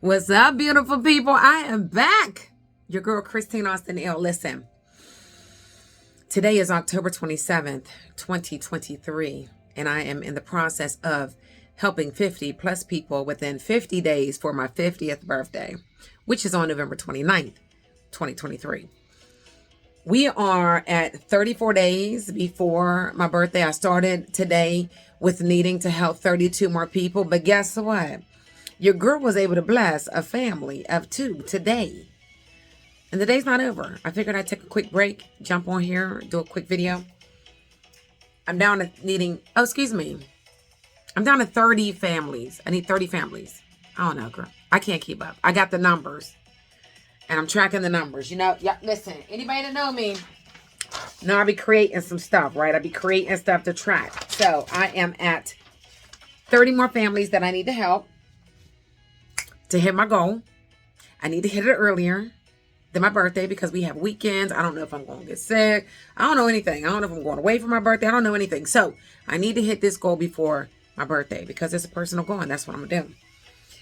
What's up, beautiful people? I am back. Your girl, Christine Austin L. Listen, today is October 27th, 2023, and I am in the process of helping 50 plus people within 50 days for my 50th birthday, which is on November 29th, 2023. We are at 34 days before my birthday. I started today with needing to help 32 more people, but guess what? Your girl was able to bless a family of 2 today. And the day's not over. I figured I'd take a quick break, jump on here, do a quick video. I'm down to needing, I'm down to 30 families. I need 30 families. I don't know, girl. I can't keep up. I got the numbers. And I'm tracking the numbers. You know, yeah, listen, anybody that know me, I be creating some stuff, right? I be creating stuff to track. So I am at 30 more families that I need to help to hit my goal. I need to hit it earlier than my birthday because we have weekends. I don't know if I'm going to get sick. I don't know anything. I don't know if I'm going away for my birthday. I don't know anything. So I need to hit this goal before my birthday because it's a personal goal and that's what I'm going to do.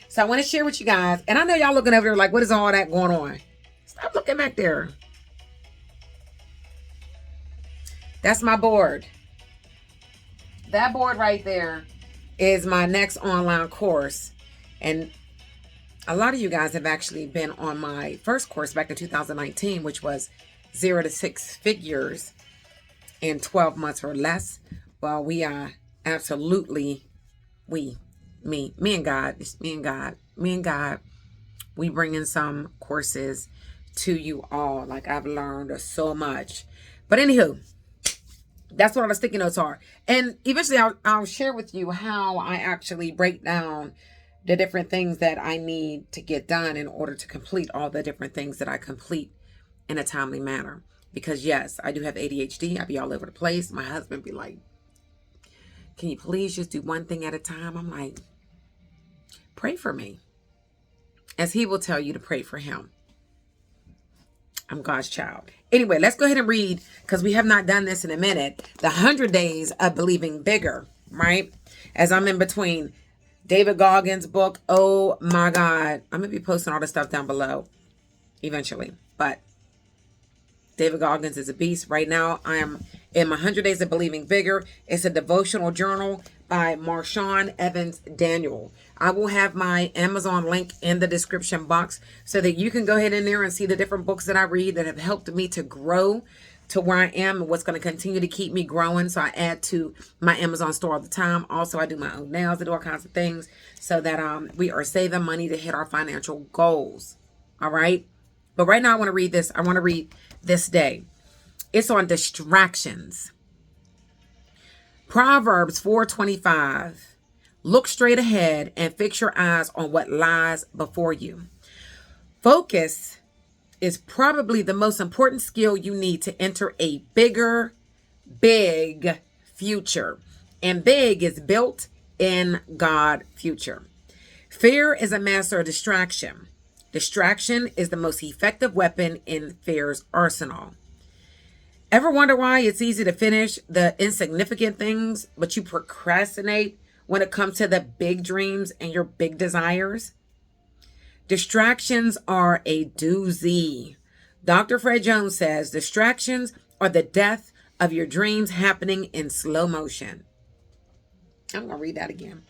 So I want to share with you guys. And I know y'all looking over there like, what is all that going on? Stop looking back there. That's my board. That board right there is my next online course. And a lot of you guys have actually been on my first course back in 2019, which was 0 to 6 figures in 12 months or less. Well, we are absolutely, me and God, we bring in some courses to you all. Like I've learned so much. But anywho, that's what all the sticky notes are. And eventually I'll share with you how I actually break down the different things that I need to get done in order to complete all the different things that I complete in a timely manner. Because yes, I do have ADHD. I be all over the place. My husband be like, can you please just do one thing at a time? I'm like, pray for me. As he will tell you to pray for him. I'm God's child. Anyway, let's go ahead and read, because we have not done this in a minute, the 100 Days of Believing Bigger, right? As I'm in between David Goggins' book. Oh my God. I'm going to be posting all the stuff down below eventually. But David Goggins is a beast. Right now, I am in my 100 Days of Believing Bigger. It's a devotional journal by Marshawn Evans Daniel. I will have my Amazon link in the description box so that you can go ahead in there and see the different books that I read that have helped me to grow to where I am and what's going to continue to keep me growing. So I add to my Amazon store all the time. Also, I do my own nails. I do all kinds of things so that we are saving money to hit our financial goals. All right. But right now I want to read this. I want to read this day. It's on distractions. Proverbs 4:25. Look straight ahead and fix your eyes on what lies before you. Focus is probably the most important skill you need to enter a big future. And big is built in God future. Fear is a master of distraction. Distraction is the most effective weapon in fear's arsenal. Ever wonder why it's easy to finish the insignificant things, but you procrastinate when it comes to the big dreams and your big desires? Distractions are a doozy. Dr. Fred Jones says distractions are the death of your dreams happening in slow motion. I'm going to read that again.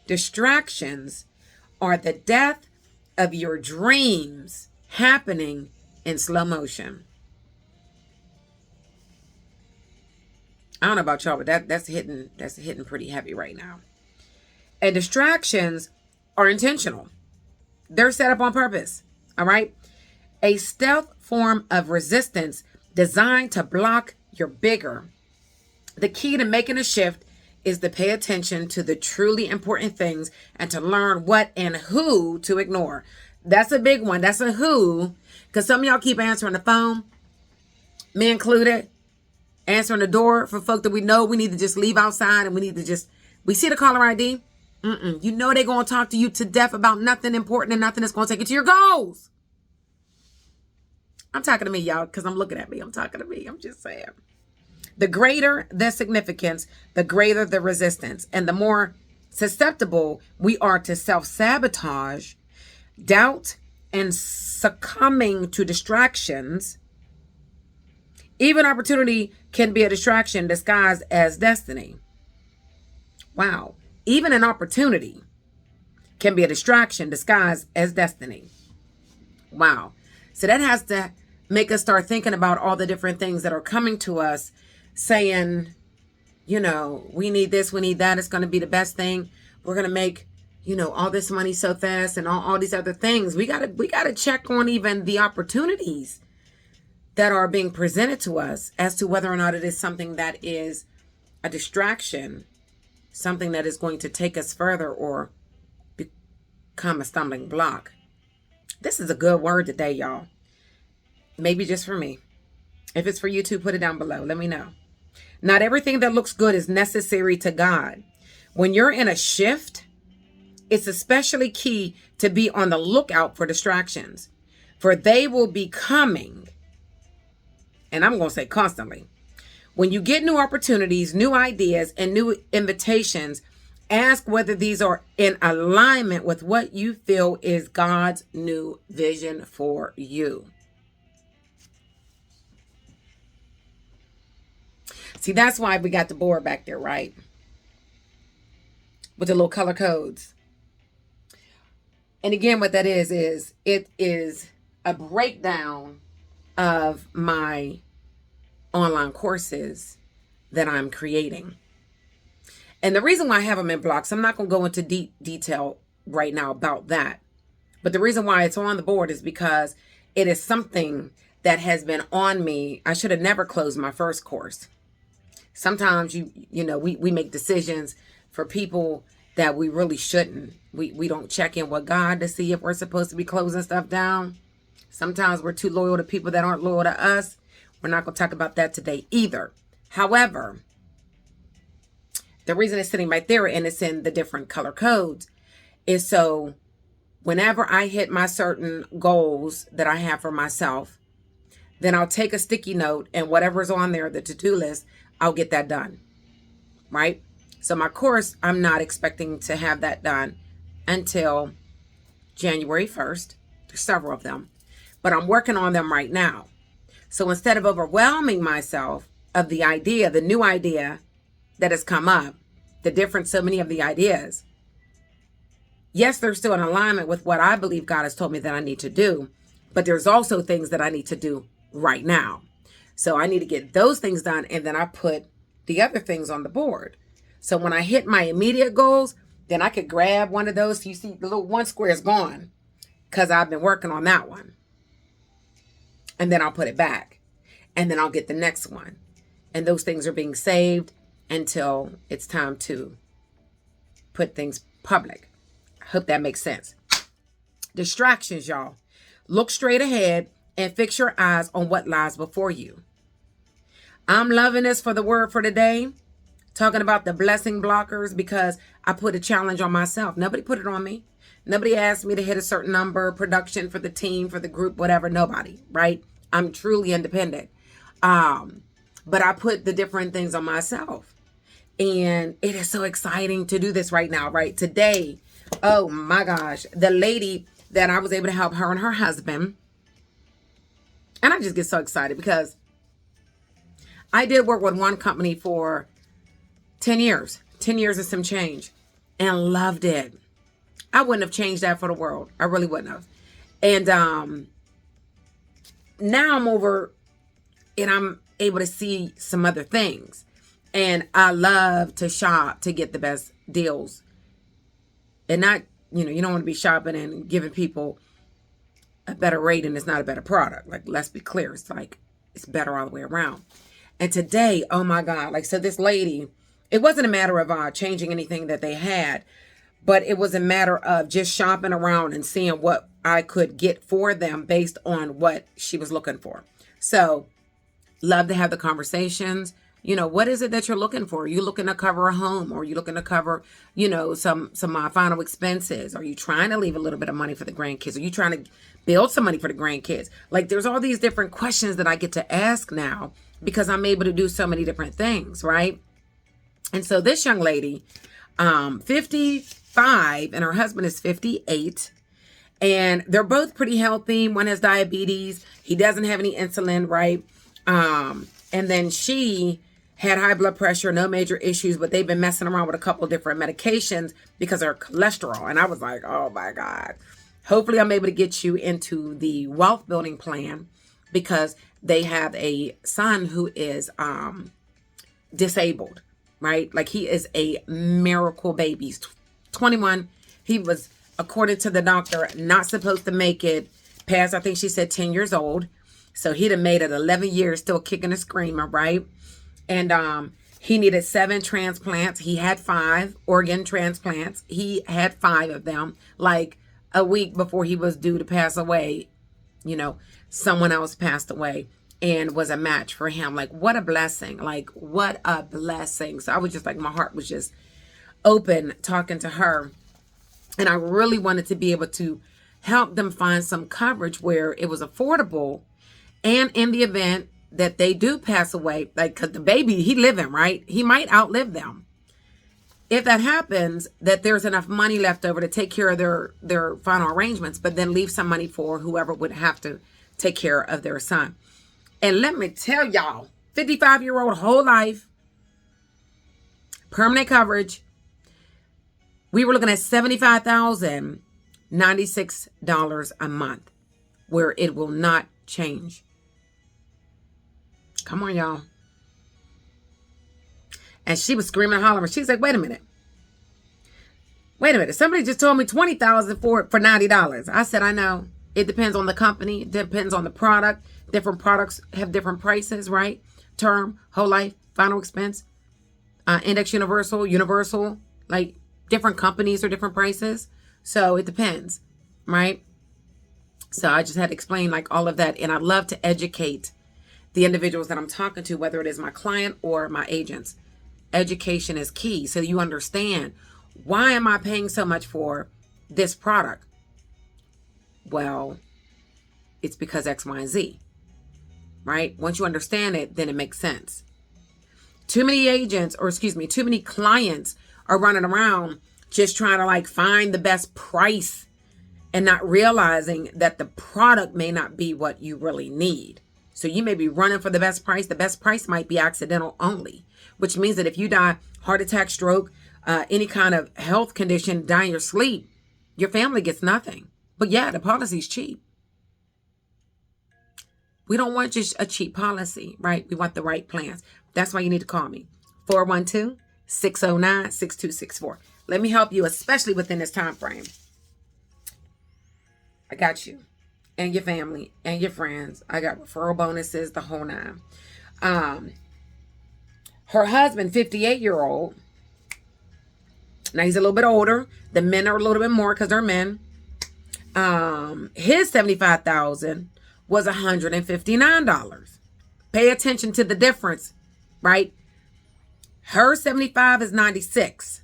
Distractions are the death of your dreams happening in slow motion. I don't know about y'all, but that's hitting pretty heavy right now. And distractions are intentional. They're set up on purpose. All right. A stealth form of resistance designed to block your bigger. The key to making a shift is to pay attention to the truly important things and to learn what and who to ignore. That's a big one. That's a who. Because some of y'all keep answering the phone, me included, answering the door for folk that we know we need to just leave outside and we see the caller ID. You know they're going to talk to you to death about nothing important and nothing that's going to take you to your goals. I'm talking to me, y'all, because I'm looking at me. I'm talking to me. I'm just saying. The greater the significance, the greater the resistance. And the more susceptible we are to self-sabotage, doubt, and succumbing to distractions. Even opportunity can be a distraction disguised as destiny. Wow. Even an opportunity can be a distraction disguised as destiny. Wow. So that has to make us start thinking about all the different things that are coming to us saying, you know, we need this, we need that. It's going to be the best thing. We're going to make, you know, all this money so fast and all these other things. We got to check on even the opportunities that are being presented to us as to whether or not it is something that is a distraction, something that is going to take us further or become a stumbling block. This is a good word today, y'all. Maybe just for me. If it's for you too, put it down below. Let me know. Not everything that looks good is necessary to God. When you're in a shift, it's especially key to be on the lookout for distractions, for they will be coming. And I'm going to say constantly. When you get new opportunities, new ideas, and new invitations, ask whether these are in alignment with what you feel is God's new vision for you. See, that's why we got the board back there, right? With the little color codes. And again, what that is it is a breakdown of my online courses that I'm creating. And the reason why I have them in blocks, I'm not going to go into deep detail right now about that. But the reason why it's on the board is because it is something that has been on me. I should have never closed my first course. Sometimes you know, we make decisions for people that we really shouldn't. We don't check in with God to see if we're supposed to be closing stuff down. Sometimes we're too loyal to people that aren't loyal to us. We're not going to talk about that today either. However, the reason it's sitting right there and it's in the different color codes is so whenever I hit my certain goals that I have for myself, then I'll take a sticky note and whatever's on there, the to-do list, I'll get that done, right? So my course, I'm not expecting to have that done until January 1st. There's several of them, but I'm working on them right now. So instead of overwhelming myself of the idea, the new idea that has come up, the difference so many of the ideas, yes, they're still in alignment with what I believe God has told me that I need to do, but there's also things that I need to do right now. So I need to get those things done, and then I put the other things on the board. So when I hit my immediate goals, then I could grab one of those. You see the little one square is gone because I've been working on that one. And then I'll put it back. And then I'll get the next one. And those things are being saved until it's time to put things public. I hope that makes sense. Distractions, y'all. Look straight ahead and fix your eyes on what lies before you. I'm loving this for the word for today. Talking about the blessing blockers because I put a challenge on myself. Nobody put it on me. Nobody asked me to hit a certain number, production for the team, for the group, whatever. Nobody, right? I'm truly independent. But I put the different things on myself. And it is so exciting to do this right now, right? Today, oh my gosh, the lady that I was able to help, her and her husband. And I just get so excited because I did work with one company for 10 years and some change, and loved it. I wouldn't have changed that for the world. I really wouldn't have. And now I'm over and I'm able to see some other things. And I love to shop to get the best deals. And not, you know, you don't want to be shopping and giving people a better rate and it's not a better product. Like, let's be clear. It's like, it's better all the way around. And today, oh my God, like, so this lady, it wasn't a matter of changing anything that they had, but it was a matter of just shopping around and seeing what I could get for them based on what she was looking for. So love to have the conversations. You know, what is it that you're looking for? Are you looking to cover a home? Or are you looking to cover, you know, some final expenses? Are you trying to leave a little bit of money for the grandkids? Are you trying to build some money for the grandkids? Like, there's all these different questions that I get to ask now because I'm able to do so many different things, right? And so this young lady, 55, and her husband is 58. And they're both pretty healthy. One has diabetes. He doesn't have any insulin, right? And then she had high blood pressure, no major issues, but they've been messing around with a couple of different medications because of her cholesterol. And I was like, oh my God. Hopefully I'm able to get you into the wealth building plan, because they have a son who is disabled, right? Like, he is a miracle baby. He's 21. He was, according to the doctor, not supposed to make it past, I think she said 10 years old. So he'd have made it 11 years, still kicking and screaming, right? And he needed 7 transplants. He had 5 organ transplants. He had 5 of them. Like, a week before he was due to pass away, you know, someone else passed away and was a match for him. Like, what a blessing. Like, what a blessing. So I was just like, my heart was just open talking to her. And I really wanted to be able to help them find some coverage where it was affordable. And in the event that they do pass away, like, because the baby, he living, right? He might outlive them. If that happens, that there's enough money left over to take care of their final arrangements, but then leave some money for whoever would have to take care of their son. And let me tell y'all, 55-year-old, whole life, permanent coverage. We were looking at $75,096 a month, where it will not change. Come on, y'all. And she was screaming and hollering. She's like, wait a minute. Wait a minute. Somebody just told me $20,000 for $90. I said, I know. It depends on the company. It depends on the product. Different products have different prices, right? Term, whole life, final expense, index universal, like, different companies are different prices. So it depends, right? So I just had to explain, like, all of that. And I love to educate the individuals that I'm talking to, whether it is my client or my agents. Education is key. So you understand, why am I paying so much for this product? Well, it's because X, Y, and Z, right? Once you understand it, then it makes sense. Too many agents, or excuse me, too many clients are running around just trying to, like, find the best price and not realizing that the product may not be what you really need. So you may be running for the best price. The best price might be accidental only, which means that if you die, heart attack, stroke, any kind of health condition, die in your sleep, your family gets nothing. But yeah, the policy's cheap. We don't want just a cheap policy, right? We want the right plans. That's why you need to call me. 412-609-6264. Let me help you, especially within this time frame. I got you and your family and your friends. I got referral bonuses, the whole 9. Her husband, 58-year-old. Now he's a little bit older. The men are a little bit more because they're men. His $75,000 was $159. Pay attention to the difference, right? Her 75 is 96.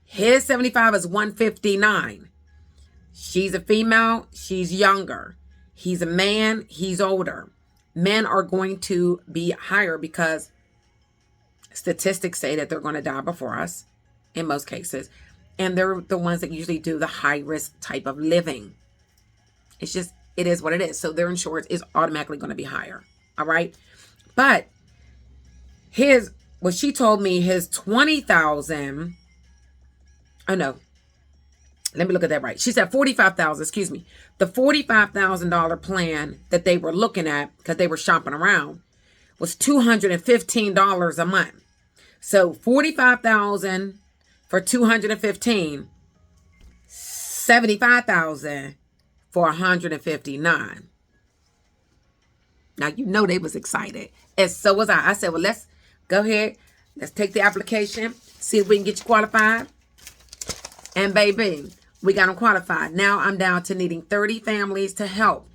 His 75 is 159. She's a female. She's younger. He's a man. He's older. Men are going to be higher because statistics say that they're going to die before us in most cases. And they're the ones that usually do the high risk type of living. It's just, it is what it is. So their insurance is automatically going to be higher. All right. But what she told me, his 20,000. Oh no. Let me look at that right. She said 45,000, excuse me. The $45,000 plan that they were looking at, because they were shopping around, was $215 a month. So 45,000 for 215, 75,000 for 159. Now, you know they was excited. And so was I. I said, well, let's go ahead. Let's take the application. See if we can get you qualified. And baby, we got them qualified. Now I'm down to needing 30 families to help.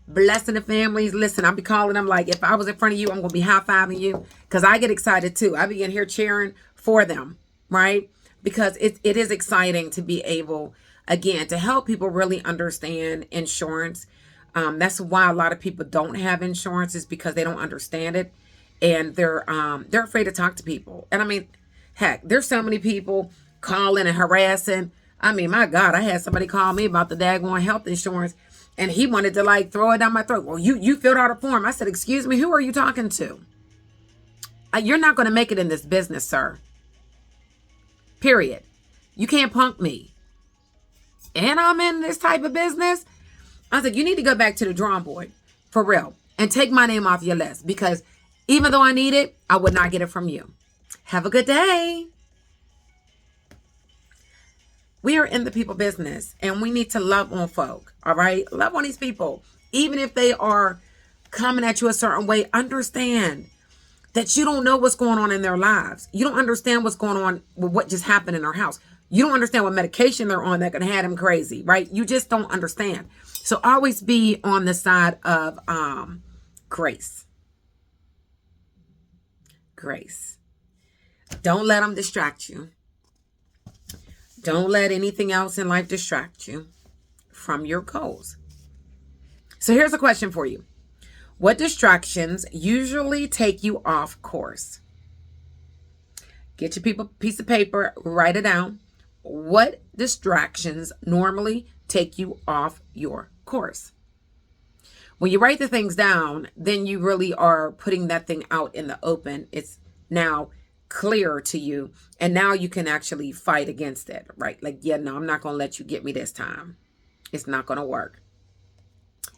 Blessing the families. Listen, I'll be calling them like, if I was in front of you, I'm going to be high-fiving you. Because I get excited too. I be in here cheering for them. Right? Because it is exciting to be able, again, to help people really understand insurance. That's why a lot of people don't have insurance, is because they don't understand it. And they're afraid to talk to people. And I mean, heck, there's so many people calling and harassing I mean, my God, I had somebody call me about the daggone health insurance, and he wanted to like throw it down my throat. Well, you filled out a form. I said, excuse me, who are you talking to? You're not going to make it in this business, sir. Period. You can't punk me. And I'm in this type of business. I said, you need to go back to the drawing board, for real, and take my name off your list, because even though I need it, I would not get it from you. Have a good day. We are in the people business, and we need to love on folk, all right? Love on these people. Even if they are coming at you a certain way, understand that you don't know what's going on in their lives. You don't understand what's going on with what just happened in their house. You don't understand what medication they're on that can have them crazy, right? You just don't understand. So always be on the side of grace. Grace. Don't let them distract you. Don't let anything else in life distract you from your goals. So here's a question for you. What distractions usually take you off course? Get your piece of paper, write it down. What distractions normally take you off your course? When you write the things down, then you really are putting that thing out in the open. It's now clear to you, and now you can actually fight against it, right? Like, yeah, no, I'm not going to let you get me this time. It's not going to work.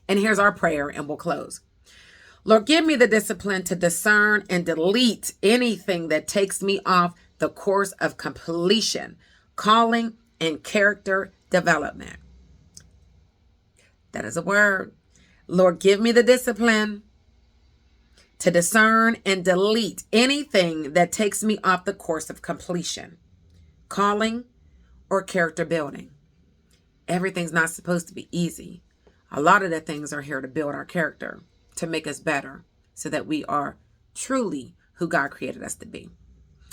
And here's our prayer, and we'll close. Lord, give me the discipline to discern and delete anything that takes me off the course of completion, calling, and character development. That is a word. Lord, give me the discipline to discern and delete anything that takes me off the course of completion, calling, or character building. Everything's not supposed to be easy. A lot of the things are here to build our character, to make us better, so that we are truly who God created us to be.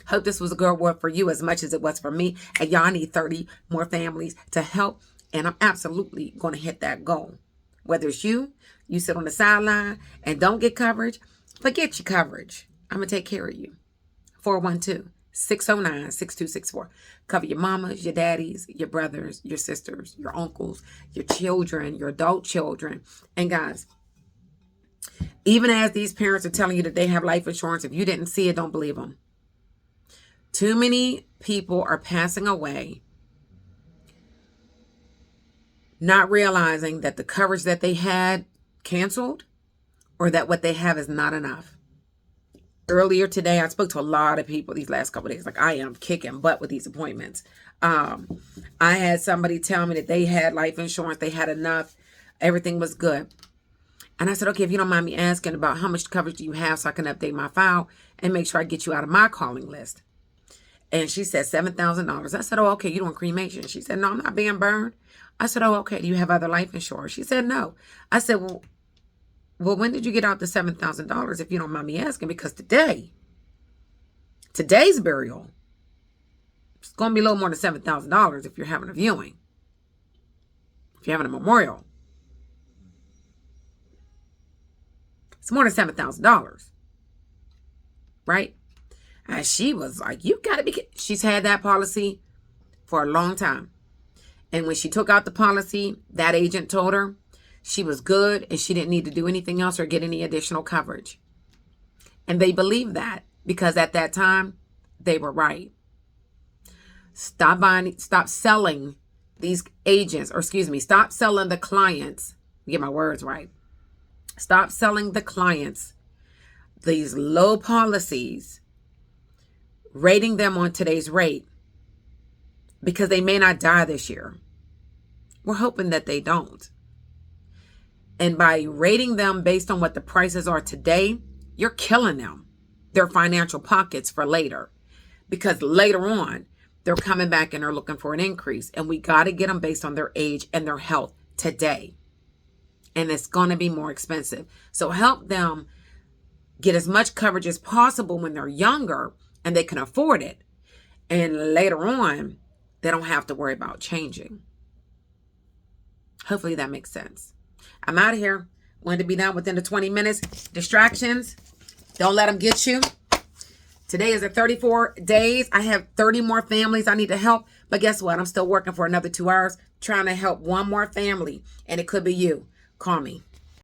Hope this was a good word for you as much as it was for me. And y'all, I need 30 more families to help, and I'm absolutely going to hit that goal. Whether it's you sit on the sideline and don't get coverage, forget your coverage. I'm going to take care of you. 412-609-6264. Cover your mamas, your daddies, your brothers, your sisters, your uncles, your children, your adult children. And guys, even as these parents are telling you that they have life insurance, if you didn't see it, don't believe them. Too many people are passing away not realizing that the coverage that they had canceled, or that what they have is not enough. Earlier today, I spoke to a lot of people these last couple of days. Like, I am kicking butt with these appointments. I had somebody tell me that they had life insurance. They had enough. Everything was good. And I said, okay, if you don't mind me asking about how much coverage do you have so I can update my file and make sure I get you out of my calling list. And she said $7,000. I said, oh, okay, you doing cremation? She said, no, I'm not being burned. I said, oh, okay, do you have other life insurance? She said, no. I said, well, when did you get out the $7,000, if you don't mind me asking? Because today's burial, it's going to be a little more than $7,000 if you're having a viewing. If you're having a memorial, it's more than $7,000, right? And she was like, you got to be kidding. She's had that policy for a long time. And when she took out the policy, that agent told her she was good and she didn't need to do anything else or get any additional coverage. And they believed that because at that time, they were right. Stop selling these agents, stop selling the clients. Get my words right. Stop selling the clients these low policies, rating them on today's rate because they may not die this year. We're hoping that they don't. And by rating them based on what the prices are today, you're killing them, their financial pockets for later. Because later on, they're coming back and they're looking for an increase. And we got to get them based on their age and their health today. And it's going to be more expensive. So help them get as much coverage as possible when they're younger and they can afford it. And later on, they don't have to worry about changing. Hopefully that makes sense. I'm out of here. Wanted to be done within the 20 minutes. Distractions, don't let them get you. Today is the 34 days. I have 30 more families I need to help But guess what? I'm still working for another 2 hours trying to help one more family, and it could be you. Call me.